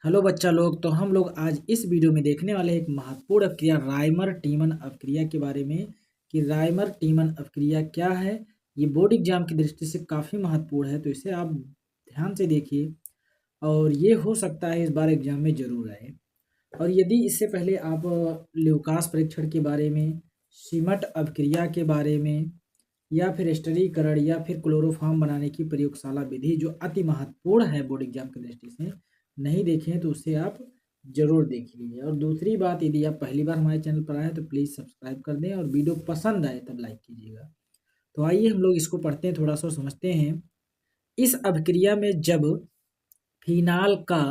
Hello बच्चा लोग। तो हम लोग आज इस वीडियो में देखने वाले हैं एक महत्वपूर्ण अपक्रिया रायमर टीमन अपक्रिया के बारे में कि रायमर टीमन अपक्रिया क्या है। ये बोर्ड एग्जाम की दृष्टि से काफ़ी महत्वपूर्ण है, तो इसे आप ध्यान से देखिए और ये हो सकता है इस बार एग्जाम में जरूर आए। और यदि इससे पहले आप ल्यूकास परीक्षण के बारे में, सीमट अपक्रिया के बारे में, या फिर स्टरीकरण या फिर क्लोरोफॉर्म बनाने की प्रयोगशाला विधि जो अति महत्वपूर्ण है बोर्ड एग्जाम की दृष्टि से, नहीं देखें तो उसे आप जरूर देख लीजिए। और दूसरी बात, यदि आप पहली बार हमारे चैनल पर आए तो प्लीज़ सब्सक्राइब कर दें और वीडियो पसंद आए तब लाइक कीजिएगा। तो आइए हम लोग इसको पढ़ते हैं, थोड़ा सा समझते हैं। इस अभिक्रिया में जब फिनाल का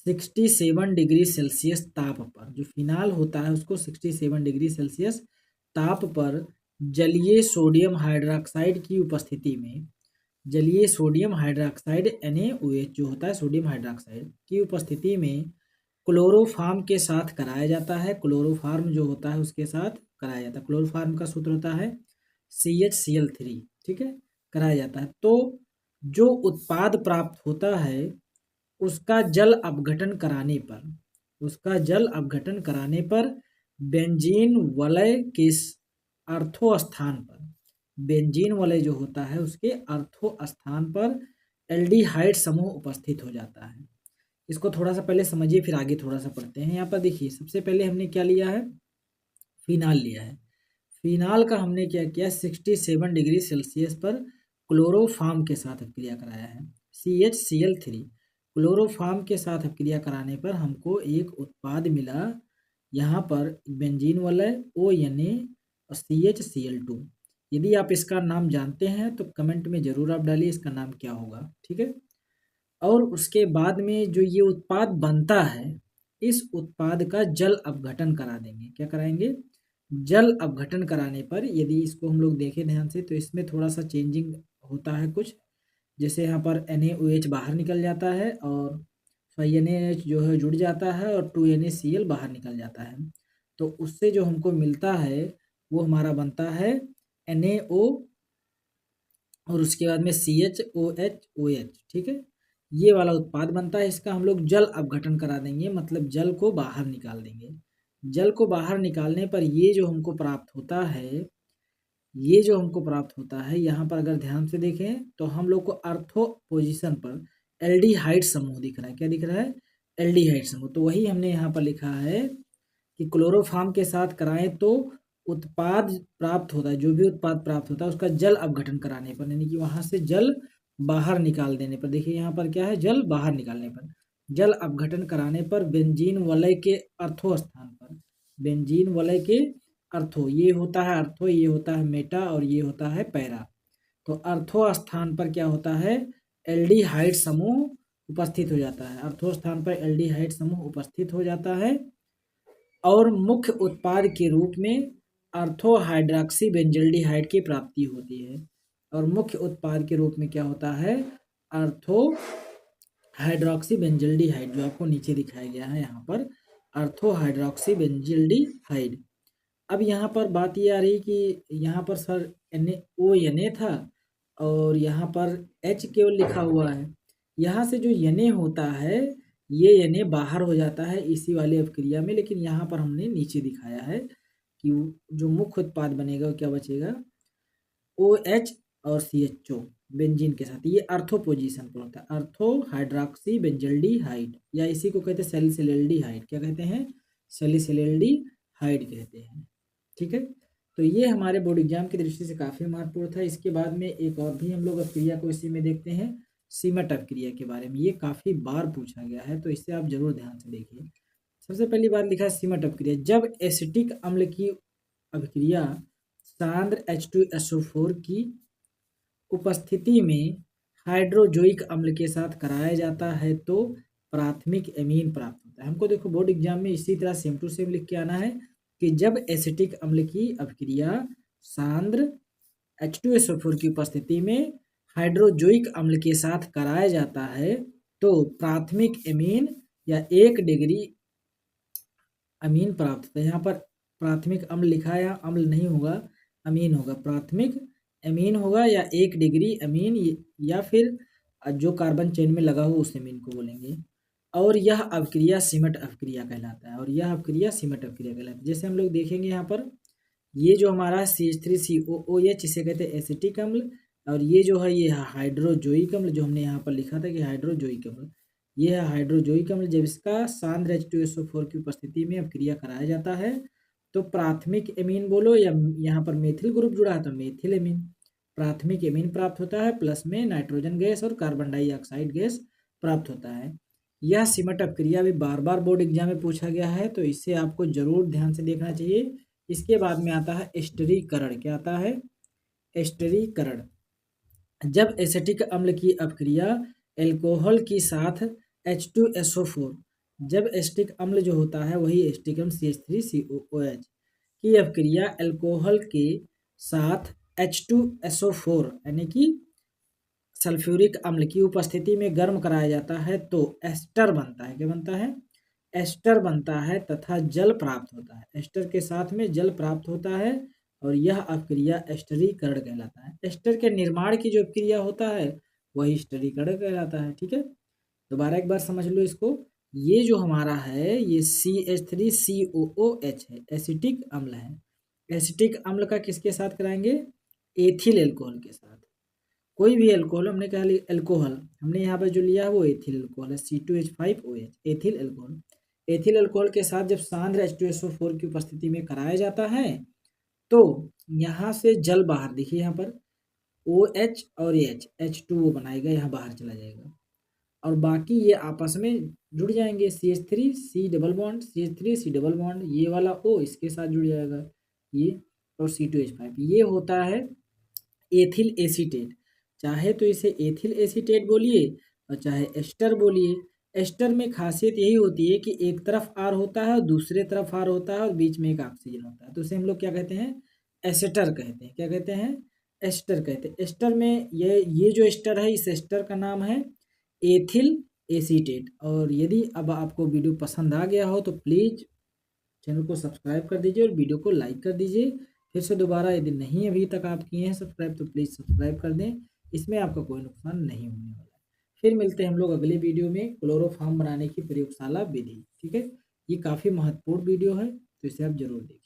67 डिग्री सेल्सियस ताप पर, जो फिनाल होता है उसको 67 डिग्री सेल्सियस ताप पर जलीय सोडियम हाइड्रोक्साइड की उपस्थिति में, जलीय सोडियम हाइड्रोक्साइड NaOH जो होता है सोडियम हाइड्रोक्साइड की उपस्थिति में क्लोरोफॉर्म के साथ कराया जाता है। क्लोरोफॉर्म जो होता है उसके साथ कराया जाता है। क्लोरोफॉर्म का सूत्र होता है CHCl3, ठीक है, कराया जाता है। तो जो उत्पाद प्राप्त होता है उसका जल अपघटन कराने पर, उसका जल अपघटन कराने पर बेंजीन वलय के अर्थो स्थान पर, बेंजीन वलय जो होता है उसके अर्थो स्थान पर एल्डिहाइड समूह उपस्थित हो जाता है। इसको थोड़ा सा पहले समझिए फिर आगे थोड़ा सा पढ़ते हैं। यहाँ पर देखिए, सबसे पहले हमने क्या लिया है, फिनाल लिया है। फिनाल का हमने क्या किया, 67 डिग्री सेल्सियस पर क्लोरोफॉर्म के साथ अपक्रिया कराया है, CHCl3। क्लोरोफॉर्म के साथ अपक्रिया कराने पर हमको एक उत्पाद मिला, यहाँ पर बेंजीन वलय ONa और CHCl2। यदि आप इसका नाम जानते हैं तो कमेंट में ज़रूर आप डालिए इसका नाम क्या होगा, ठीक है। और उसके बाद में जो ये उत्पाद बनता है, इस उत्पाद का जल अपघटन करा देंगे। क्या कराएंगे, जल अपघटन कराने पर, यदि इसको हम लोग देखें ध्यान से तो इसमें थोड़ा सा चेंजिंग होता है कुछ, जैसे यहाँ पर NaOH बाहर निकल जाता है और NaH जो है जुड़ जाता है और 2NaCl बाहर निकल जाता है। तो उससे जो हमको मिलता है वो हमारा बनता है NaO और उसके बाद में CHOH, ठीक है, ये वाला उत्पाद बनता है। इसका हम लोग जल अपघटन करा देंगे, मतलब जल को बाहर निकाल देंगे। जल को बाहर निकालने पर ये जो हमको प्राप्त होता है, ये जो हमको प्राप्त होता है, यहाँ पर अगर ध्यान से देखें तो हम लोग को अर्थो पोजीशन पर एल्डिहाइड समूह दिख रहा है। क्या दिख रहा है, एल्डिहाइड समूह। तो वही हमने यहाँ पर लिखा है कि क्लोरोफॉर्म के साथ कराएं तो उत्पाद प्राप्त होता है, जो भी उत्पाद प्राप्त होता है उसका जल अपघटन कराने पर, यानी कि वहां से जल बाहर निकाल देने पर, देखिए यहाँ पर क्या है, जल बाहर निकालने पर, जल अपघटन कराने पर बेंजीन वलय के अर्थो स्थान पर, बेंजीन वलय के अर्थो, ये होता है अर्थो, ये होता है मेटा और ये होता है पैरा। तो अर्थो स्थान पर क्या होता है, एल्डिहाइड समूह उपस्थित हो जाता है। अर्थो स्थान पर एल्डिहाइड समूह उपस्थित हो जाता है और मुख्य उत्पाद के रूप में अर्थो हाइड्रोक्सी बेंजल्डिहाइड की प्राप्ति होती है। और मुख्य उत्पाद के रूप में क्या होता है, अर्थो हाइड्रोक्सी बेंजल्डिहाइड, जो आपको नीचे दिखाया गया है यहाँ पर, अर्थो हाइड्रोक्सी बेंजल्डिहाइड। अब यहाँ पर बात ये आ रही कि यहाँ पर सर NaONa था और यहाँ पर H केवल लिखा हुआ है। यहाँ से जो Na होता है ये Na बाहर हो जाता है इसी वाली अपक्रिया में, लेकिन यहाँ पर हमने नीचे दिखाया है कि जो मुख्य उत्पाद बनेगा वो क्या बचेगा, OH और CHO बेंजीन के साथ। ये अर्थो पोजीशन पर होता है, अर्थो हाइड्रोक्सी बेंजल्डिहाइड, या इसी को कहते हैं सैलिसिलैल्डिहाइड। क्या कहते हैं, सैलिसिलैल्डिहाइड कहते हैं, ठीक है। तो ये हमारे बोर्ड एग्जाम की दृष्टि से काफ़ी महत्वपूर्ण था। इसके बाद में एक और भी हम लोग अपक्रिया को इसी में देखते हैं, सीमट अपक्रिया के बारे में। ये काफ़ी बार पूछा गया है तो इससे आप जरूर ध्यान से देखिए। सबसे पहली बात लिखा है सीमट अपक्रिया, जब एसिटिक अम्ल की अभिक्रिया सांद्र H2SO4 की उपस्थिति में हाइड्रोजोइक अम्ल के साथ कराया जाता है तो प्राथमिक एमीन प्राप्त होता है। हमको देखो बोर्ड एग्जाम में इसी तरह सेम टू सेम लिख के आना है कि जब एसिटिक अम्ल की अभिक्रिया सांद्र H2SO4 की उपस्थिति में हाइड्रोजोइक अम्ल के साथ कराया जाता है तो प्राथमिक एमीन या 1 डिग्री अमीन प्राप्त होता है। यहाँ पर प्राथमिक अम्ल लिखा है, यहाँ अम्ल नहीं होगा, अमीन होगा। प्राथमिक अमीन होगा या 1 डिग्री अमीन, या फिर जो कार्बन चेन में लगा हो उस अमीन को बोलेंगे। और यह अवक्रिया सिमट अवक्रिया कहलाता है, और यह अवक्रिया सिमट अवक्रिया कहलाता है। जैसे हम लोग देखेंगे यहाँ पर, ये जो हमारा CH3COOH इसे कहते हैं एसिटिक अम्ल, और ये जो है ये हाइड्रोजोइक अम्ल, जो हमने यहाँ पर लिखा था कि हाइड्रोजोइक अम्ल, ये है हाइड्रोजोइक अम्ल। जब इसका सांद्र H2SO4 की उपस्थिति में अवक्रिया कराया जाता है तो प्राथमिक एमीन बोलो, या यहाँ पर मेथिल ग्रुप जुड़ा है तो मेथिल एमीन, प्राथमिक एमीन प्राप्त होता है, प्लस में नाइट्रोजन गैस और कार्बन डाइऑक्साइड गैस प्राप्त होता है। यह सिमट अपक्रिया भी बार बार बोर्ड एग्जाम में पूछा गया है, तो इसे आपको जरूर ध्यान से देखना चाहिए। इसके बाद में आता है एस्टरीकरण। क्या आता है? एस्टरीकरण। जब एसिटिक अम्ल की अपक्रिया एल्कोहल के साथ H2SO4, जब एसिटिक अम्ल जो होता है वही एसिटिक अम्ल CH3COOH की अपक्रिया एल्कोहल के साथ H2SO4 यानी कि सल्फ्यूरिक अम्ल की उपस्थिति में गर्म कराया जाता है तो एस्टर बनता है। क्या बनता है? एस्टर बनता है तथा जल प्राप्त होता है। एस्टर के साथ में जल प्राप्त होता है और यह अपक्रिया एस्टरीकरण कहलाता है। एस्टर के निर्माण की जो अपक्रिया होता है वही एस्टरीकरण कहलाता है। ठीक है, दोबारा एक बार समझ लो इसको। ये जो हमारा है ये CH3COOH है, एसिटिक अम्ल है। एसिटिक अम्ल का किसके साथ कराएंगे? एथिल एल्कोहल के साथ। कोई भी एल्कोहल, हमने कहा एल्कोहल, हमने यहाँ पर जो लिया है वो एथिल एल्कोहल है, C2H5OH, ethyl alcohol. Ethyl alcohol के साथ जब सांद्र H2SO4 की उपस्थिति में कराया जाता है तो यहाँ से जल बाहर, देखिए यहाँ पर OH और H2O बनाएगा, यहाँ बाहर चला जाएगा और बाकी ये आपस में जुड़ जाएंगे, CH3 C double bond, CH3 C double bond, ये वाला O इसके साथ जुड़ जाएगा ये, और C2H5, ये होता है एथिल एसीटेट। चाहे तो इसे एथिल एसीटेट बोलिए और चाहे एस्टर बोलिए। एस्टर में खासियत यही होती है कि एक तरफ R होता है और दूसरे तरफ R होता है और बीच में एक ऑक्सीजन होता है, तो उसे हम लोग क्या कहते हैं? एस्टर कहते हैं। क्या कहते हैं? एस्टर कहते हैं। एस्टर में ये जो एस्टर है, इस एस्टर का नाम है एथिल एसीटेट। और यदि अब आपको वीडियो पसंद आ गया हो तो प्लीज़ चैनल को सब्सक्राइब कर दीजिए और वीडियो को लाइक कर दीजिए। फिर से दोबारा, यदि नहीं अभी तक आप किए हैं सब्सक्राइब तो प्लीज़ सब्सक्राइब कर दें, इसमें आपका कोई नुकसान नहीं होने वाला है। फिर मिलते हैं हम लोग अगले वीडियो में क्लोरोफॉर्म बनाने की प्रयोगशाला विधि। ठीक है, ये काफ़ी महत्वपूर्ण वीडियो है तो इसे आप जरूर देखें।